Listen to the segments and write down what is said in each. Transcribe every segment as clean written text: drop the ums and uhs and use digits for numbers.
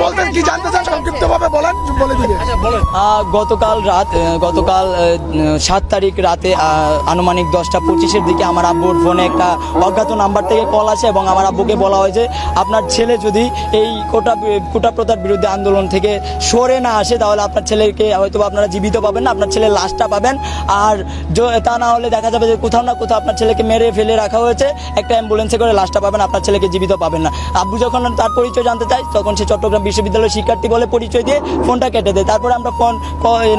বলতেন, কি জানতে চান সংক্ষিপ্তভাবে বলেন, বলে দিবে। গতকাল 7 তারিখ রাতে আনুমানিক 10:25 দিকে আমার আব্বুর ফোনে একটা অজ্ঞাত নাম্বার থেকে কল আসে এবং আমার আব্বুকে বলা হয় যে আপনার ছেলে যদি এই কোটা প্রথার বিরুদ্ধে আন্দোলন থেকে সরে না আসে তাহলে আপনার ছেলেকে হয়তো আপনারা জীবিত পাবেন না, আপনার ছেলের লাশটা পাবেন। আর তা না হলে দেখা যাবে যে কোথাও না কোথাও আপনার ছেলেকে মেরে ফেলে রাখা হয়েছে, একটা অ্যাম্বুলেন্সে করে লাশটা পাবেন, আপনার ছেলেকে জীবিত পাবেন না। আব্বু যখন তার পরিচয় জানতে চায় তখন সে চট্টগ্রাম বিশ্ববিদ্যালয়ের শিক্ষার্থী বলে পরিচয় দিয়ে ফোনটা কেটে দেয়। তারপরে আমরা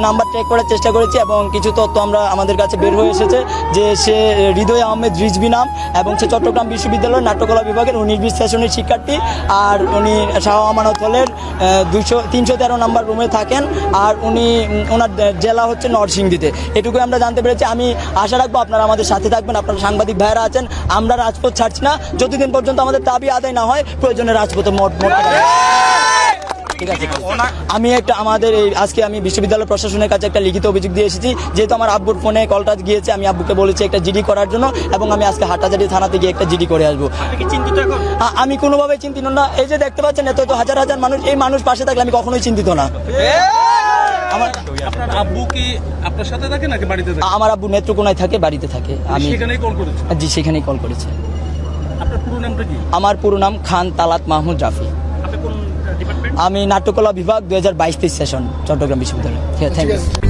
নাম্বার ট্র্যাক করার চেষ্টা করেছি এবং কিছু তথ্য আমাদের কাছে বের হয়ে এসেছে যে সে হৃদয় আহমেদ রিজভী নাম এবং সে চট্টগ্রাম বিশ্ববিদ্যালয়ের নাট্যকলা বিভাগের 19-20 সেশনের শিক্ষার্থী। আর উনি শাহ আমানত হলের 313 নম্বর রুমে থাকেন। আর ওনার জেলা হচ্ছে নরসিংদীতে। এটুকুই আমরা জানতে পেরেছি। আমি আশা রাখবো আপনারা আমাদের সাথে থাকবেন, আপনারা সাংবাদিক ভাইয়েরা আছেন। আমরা রাজপথ ছাড়ছি না যতদিন পর্যন্ত আমাদের দাবি আদায় না হয়, প্রয়োজনে রাজপথে মত ঠিক আছে। আমাদের আজকে আমি বিশ্ববিদ্যালয় প্রশাসনের কাছে একটা লিখিত অভিযোগ দিয়ে এসেছি, যেহেতু আমার আব্বুর ফোনে কলটা গিয়েছে। আমি আব্বুকে বলেছি একটা জিডি করার জন্য এবং আমি আজকে হাটহাজারী থানাতে গিয়ে একটা জিডি করে আসবো। আমি কোনোভাবেই চিন্তিত না। এই যে দেখতে পাচ্ছেন এত হাজার হাজার মানুষ, এই মানুষ পাশে থাকলে আমি কখনোই চিন্তিত না। আপনার আব্বু কি আপনার সাথে থাকে নাকি বাড়িতে থাকে? আমার আব্বু নেত্রকোনায় থাকে, বাড়িতে থাকে। আমি সেখানেই কল করেছি। জি, সেখানেই কল করেছে। আপনার পুরো নামটা কি? আমার পুরো নাম খান তালাত মাহমুদ রাফি। আপনি কোন ডিপার্টমেন্ট? আমি নাট্যকলা বিভাগ 2022-23 সেশন, চট্টগ্রাম বিশ্ববিদ্যালয়। Thank you.